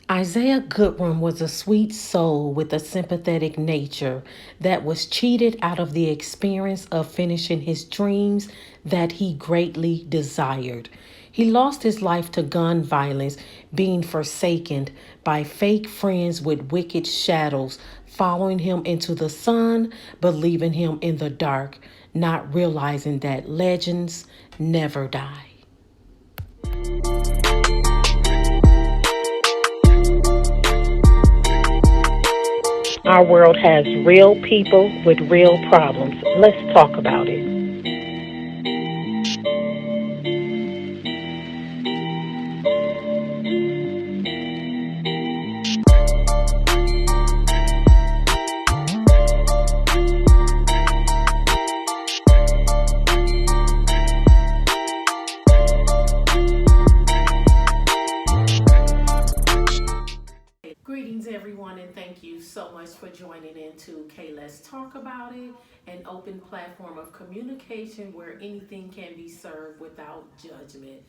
Isaiah Goodrum was a sweet soul with a sympathetic nature that was cheated out of the experience of finishing his dreams that he greatly desired. He lost his life to gun violence, being forsaken by fake friends with wicked shadows, following him into the sun but leaving him in the dark, not realizing that legends never die. Our world has real people with real problems. Let's talk about it. Greetings, everyone, and thank you so much for joining into Let's Talk About It, an open platform of communication where anything can be served without judgment.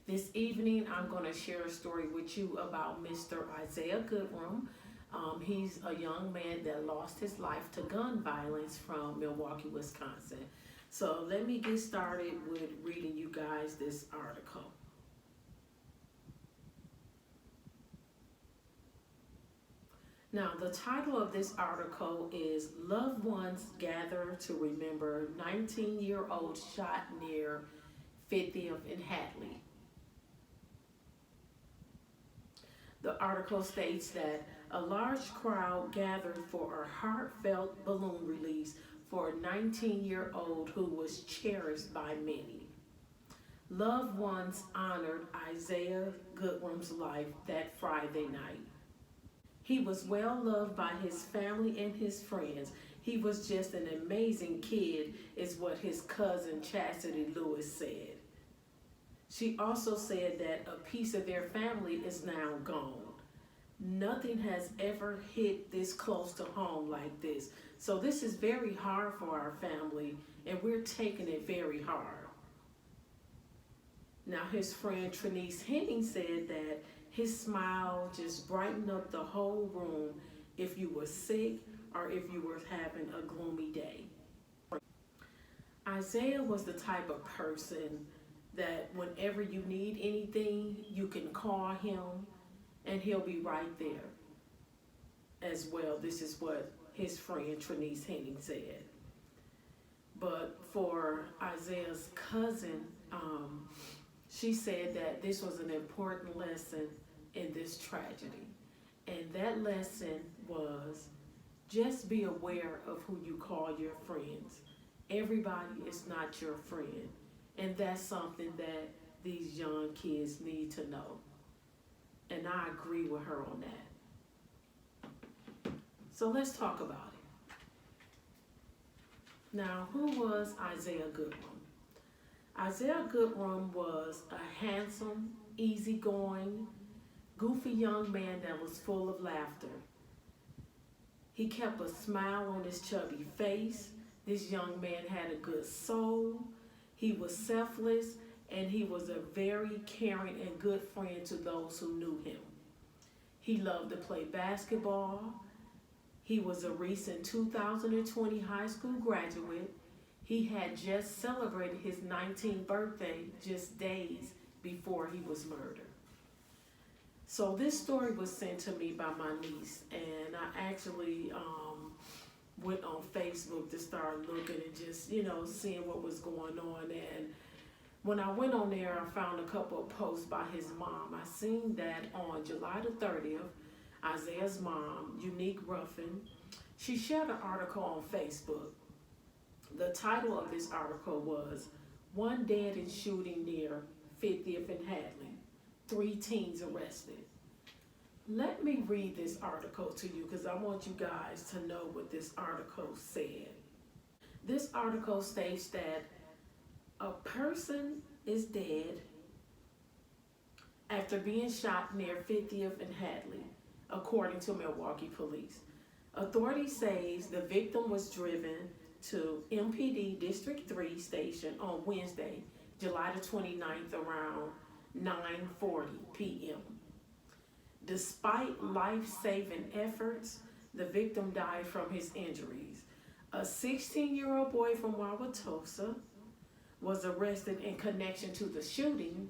This evening, I'm going to share a story with you about Mr. Isaiah Goodrum. He's a young man that lost his life to gun violence from Milwaukee, Wisconsin. So let me get started with reading you guys this article. Now, the title of this article is Loved Ones Gather to Remember 19-Year-Old Shot Near 50th and Hadley. The article states that a large crowd gathered for a heartfelt balloon release for a 19-year-old who was cherished by many. Loved ones honored Isaiah Goodrum's life that Friday night. He was well loved by his family and his friends. He was just an amazing kid, is what his cousin Chastity Lewis said. She also said that a piece of their family is now gone. Nothing has ever hit this close to home like this. So this is very hard for our family, and we're taking it very hard. Now, his friend Trinice Henning said that his smile just brightened up the whole room if you were sick or if you were having a gloomy day. Isaiah was the type of person that whenever you need anything, you can call him and he'll be right there as well. This is what his friend Trinice Henning said. But for Isaiah's cousin, she said that this was an important lesson in this tragedy. And that lesson was just be aware of who you call your friends. Everybody is not your friend. And that's something that these young kids need to know. And I agree with her on that. So let's talk about it. Now, who was Isaiah Goodrum? Isaiah Goodrum was a handsome, easygoing, goofy young man that was full of laughter. He kept a smile on his chubby face. This young man had a good soul. He was selfless, and he was a very caring and good friend to those who knew him. He loved to play basketball. He was a recent 2020 high school graduate. He had just celebrated his 19th birthday just days before he was murdered. So this story was sent to me by my niece, and I actually went on Facebook to start looking and just, seeing what was going on. And when I went on there, I found a couple of posts by his mom. I seen that on July the 30th, Isaiah's mom, Unique Ruffin, she shared an article on Facebook. The title of this article was One Dead in Shooting Near 50th and Hadley, 3 teens arrested. Let me read this article to you because I want you guys to know what this article said. This article states that a person is dead after being shot near 50th and Hadley, according to Milwaukee police. Authorities say the victim was driven to MPD District 3 station on Wednesday, July the 29th around 9:40 p.m. Despite life-saving efforts, the victim died from his injuries. A 16-year-old boy from Wauwatosa was arrested in connection to the shooting,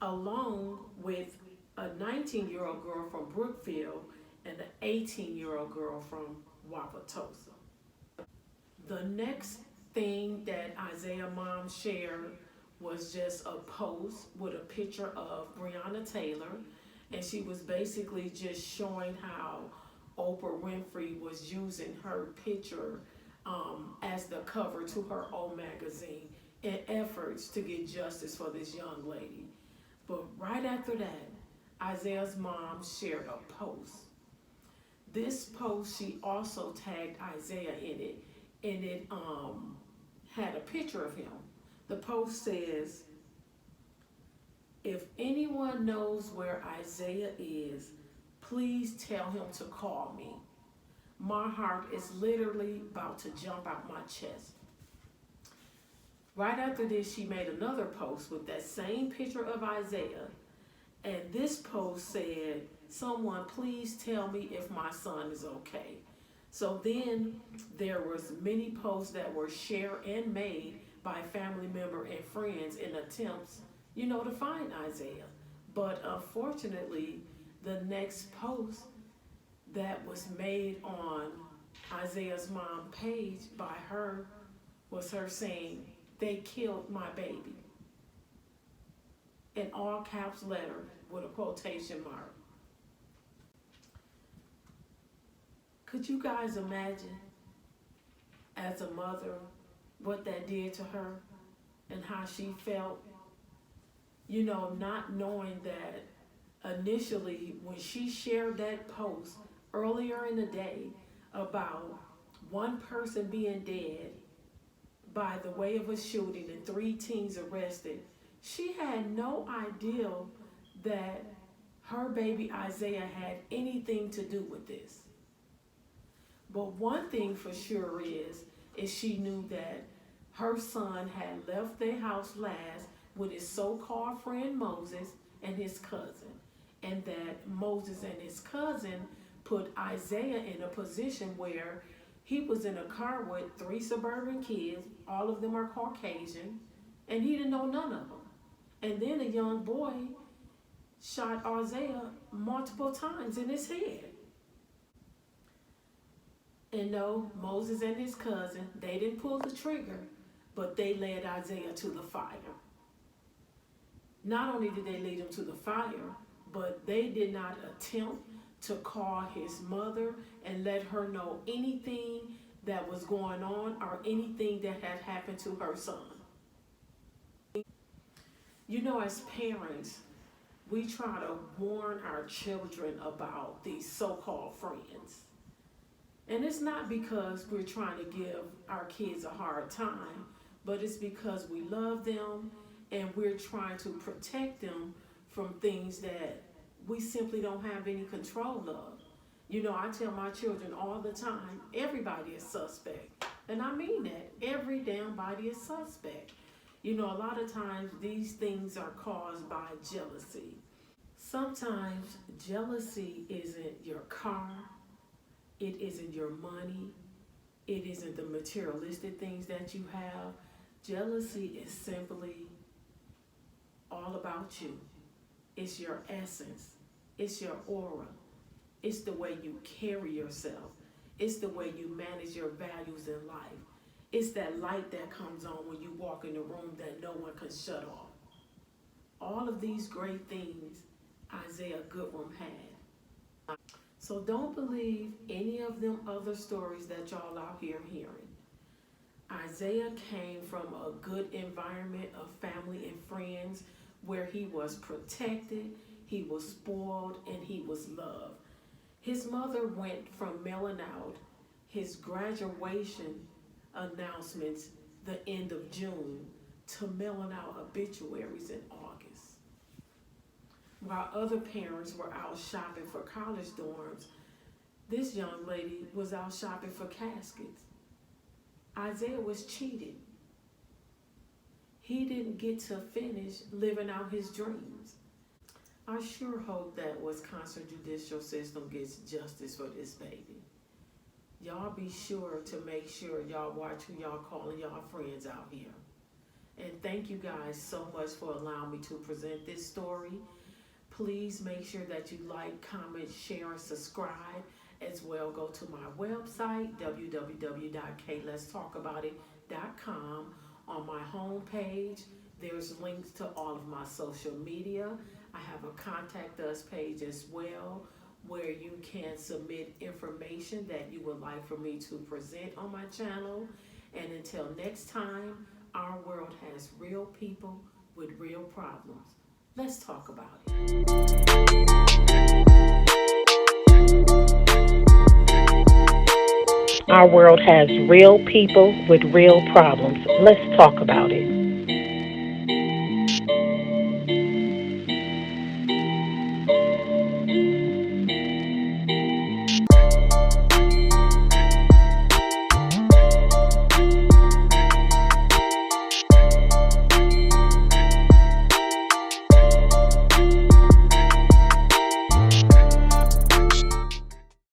along with a 19-year-old girl from Brookfield and an 18-year-old girl from Wauwatosa. The next thing that Isaiah's mom shared was just a post with a picture of Breonna Taylor, and she was basically just showing how Oprah Winfrey was using her picture as the cover to her old magazine in efforts to get justice for this young lady. But right after that, Isaiah's mom shared a post. This post, she also tagged Isaiah in it, and it had a picture of him. The post says, "If anyone knows where Isaiah is, please tell him to call me. My heart is literally about to jump out my chest." Right after this, she made another post with that same picture of Isaiah. And this post said, "Someone please tell me if my son is okay." So then there was many posts that were shared and made by family member and friends in attempts, to find Isaiah. But unfortunately, the next post that was made on Isaiah's mom page by her was her saying, "They killed my baby," in all caps letter with a quotation mark. Could you guys imagine, as a mother, what that did to her and how she felt? Not knowing that initially when she shared that post earlier in the day about one person being dead by the way of a shooting and 3 teens arrested, she had no idea that her baby Isaiah had anything to do with this. But one thing for sure is she knew that her son had left their house last with his so-called friend Moses and his cousin, and that Moses and his cousin put Isaiah in a position where he was in a car with 3 suburban kids, all of them are Caucasian, and he didn't know none of them. And then a young boy shot Isaiah multiple times in his head. And no, Moses and his cousin, they didn't pull the trigger, but they led Isaiah to the fire. Not only did they lead him to the fire, but they did not attempt to call his mother and let her know anything that was going on or anything that had happened to her son. As parents, we try to warn our children about these so-called friends. And it's not because we're trying to give our kids a hard time, but it's because we love them and we're trying to protect them from things that we simply don't have any control of. I tell my children all the time, everybody is suspect. And I mean that. Every damn body is suspect. A lot of times these things are caused by jealousy. Sometimes jealousy isn't your car. It isn't your money. It isn't the materialistic things that you have. Jealousy is simply all about you. It's your essence. It's your aura. It's the way you carry yourself. It's the way you manage your values in life. It's that light that comes on when you walk in the room that no one can shut off. All of these great things Isaiah Goodrum had. So don't believe any of them other stories that y'all out here hearing. Isaiah came from a good environment of family and friends where he was protected, he was spoiled, and he was loved. His mother went from mailing out his graduation announcements the end of June to mailing out obituaries in August. While other parents were out shopping for college dorms, this young lady was out shopping for caskets. Isaiah was cheated. He didn't get to finish living out his dreams. I sure hope that Wisconsin judicial system gets justice for this baby. Y'all be sure to make sure y'all watch who y'all calling y'all friends out here. And thank you guys so much for allowing me to present this story. Please make sure that you like, comment, share, and subscribe. As well, go to my website, www.KLetsTalkAboutIt.com. On my homepage, there's links to all of my social media. I have a contact us page as well, where you can submit information that you would like for me to present on my channel. And until next time, our world has real people with real problems. Let's talk about it. Our world has real people with real problems. Let's talk about it.